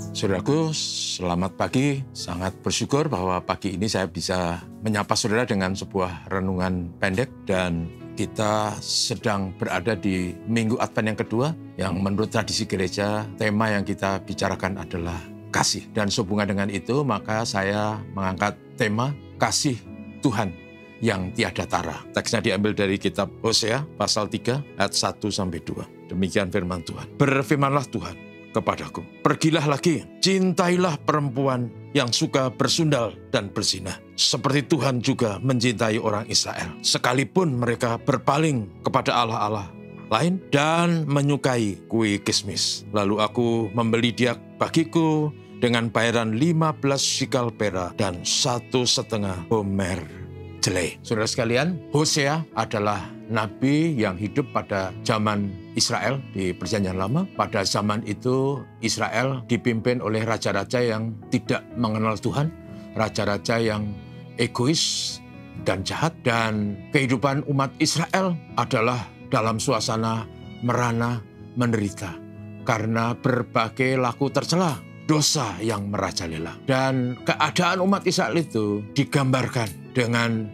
Saudaraku, selamat pagi. Sangat bersyukur bahwa pagi ini saya bisa menyapa saudara dengan sebuah renungan pendek, dan kita sedang berada di Minggu Advent yang kedua, yang menurut tradisi gereja, tema yang kita bicarakan adalah kasih. Dan sehubungan dengan itu, maka saya mengangkat tema kasih Tuhan yang tiada tara. Teksnya diambil dari kitab Hosea pasal 3 ayat 1-2. Demikian firman Tuhan. Berfirmanlah Tuhan kepadaku, pergilah lagi, cintailah perempuan yang suka bersundal dan berzinah, seperti Tuhan juga mencintai orang Israel, sekalipun mereka berpaling kepada allah-allah lain dan menyukai kue kismis. Lalu aku membeli dia bagiku dengan bayaran 15 shikal perak dan 1,5 homer jelai. Saudara sekalian, Hosea adalah nabi yang hidup pada zaman Israel di Perjanjian Lama. Pada zaman itu Israel dipimpin oleh raja-raja yang tidak mengenal Tuhan, raja-raja yang egois dan jahat, dan kehidupan umat Israel adalah dalam suasana merana menderita karena berbagai laku tercela, dosa yang merajalela. Dan keadaan umat Israel itu digambarkan dengan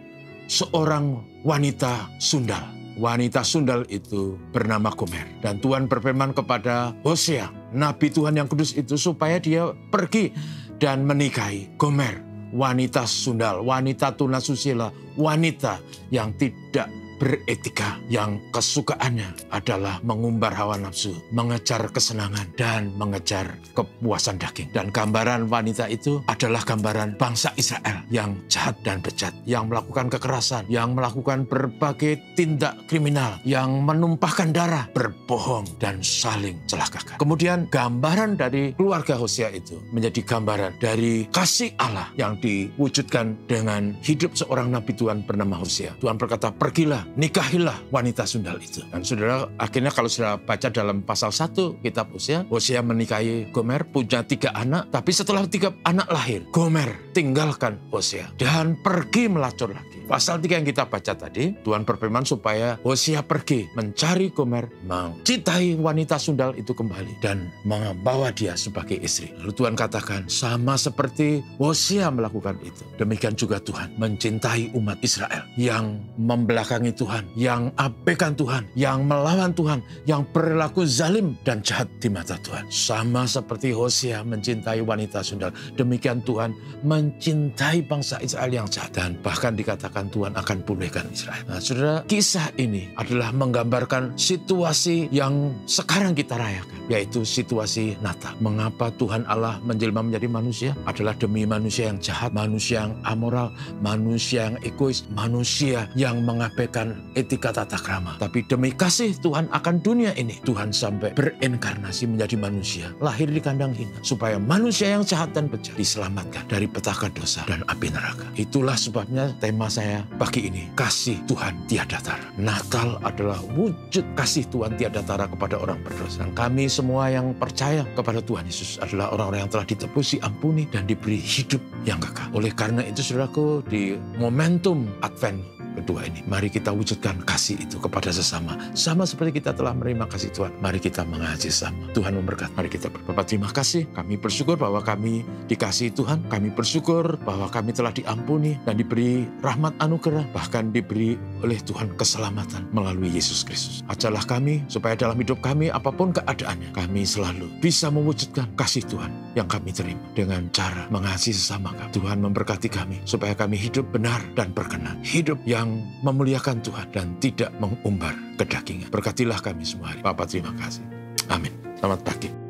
seorang wanita sundal. Wanita sundal itu bernama Gomer. Dan Tuhan berfirman kepada Hosea, nabi Tuhan yang kudus itu, supaya dia pergi dan menikahi Gomer, wanita sundal, wanita tunasusila, wanita yang tidak beretika, yang kesukaannya adalah mengumbar hawa nafsu, mengejar kesenangan, dan mengejar kepuasan daging. Dan gambaran wanita itu adalah gambaran bangsa Israel yang jahat dan bejat, yang melakukan kekerasan, yang melakukan berbagai tindak kriminal, yang menumpahkan darah, berbohong, dan saling celakakan. Kemudian gambaran dari keluarga Hosea itu menjadi gambaran dari kasih Allah yang diwujudkan dengan hidup seorang nabi Tuhan bernama Hosea. Tuhan berkata, pergilah, nikahilah wanita sundal itu. Dan saudara, akhirnya kalau saudara baca dalam pasal 1 kitab Hosea, Hosea menikahi Gomer, punya 3 anak, tapi setelah 3 anak lahir, Gomer tinggalkan Hosea dan pergi melacur lagi. Pasal 3 yang kita baca tadi, Tuhan berfirman supaya Hosea pergi mencari Gomer, mencintai wanita sundal itu kembali, dan membawa dia sebagai istri. Lalu Tuhan katakan, sama seperti Hosea melakukan itu, demikian juga Tuhan mencintai umat Israel yang membelakangi Tuhan, yang abaikan Tuhan, yang melawan Tuhan, yang berlaku zalim dan jahat di mata Tuhan. Sama seperti Hosea mencintai wanita sundal, demikian Tuhan mencintai bangsa Israel yang jahat, dan bahkan dikatakan Tuhan akan pulihkan Israel. Nah, saudara, kisah ini adalah menggambarkan situasi yang sekarang kita rayakan, yaitu situasi Natal. Mengapa Tuhan Allah menjelma menjadi manusia? Adalah demi manusia yang jahat, manusia yang amoral, manusia yang egois, manusia yang mengabaikan etika tata krama. Tapi demi kasih Tuhan akan dunia ini, Tuhan sampai berinkarnasi menjadi manusia, lahir di kandang hina, supaya manusia yang jahat dan bejat diselamatkan dari petaka dosa dan api neraka. Itulah sebabnya tema saya pagi ini, kasih Tuhan tiada tara. Natal adalah wujud kasih Tuhan tiada tara kepada orang berdosa. Dan kami semua yang percaya kepada Tuhan Yesus adalah orang-orang yang telah ditebus, diampuni, dan diberi hidup yang kekal. Oleh karena itu, saudaraku, di momentum Advent kedua ini, mari kita wujudkan kasih itu kepada sesama. Sama seperti kita telah menerima kasih Tuhan, mari kita mengasihi sesama. Tuhan memberkati. Mari kita berdoa. Terima kasih. Kami bersyukur bahwa kami dikasihi Tuhan. Kami bersyukur bahwa kami telah diampuni dan diberi rahmat anugerah, bahkan diberi oleh Tuhan keselamatan melalui Yesus Kristus. Ajarlah kami supaya dalam hidup kami, apapun keadaannya, kami selalu bisa mewujudkan kasih Tuhan yang kami terima dengan cara mengasihi sesama kami. Tuhan memberkati kami supaya kami hidup benar dan berkenan, hidup yang memuliakan Tuhan dan tidak mengumbar kedagingan. Berkatilah kami semua hari. Bapa, terima kasih. Amin. Selamat pagi.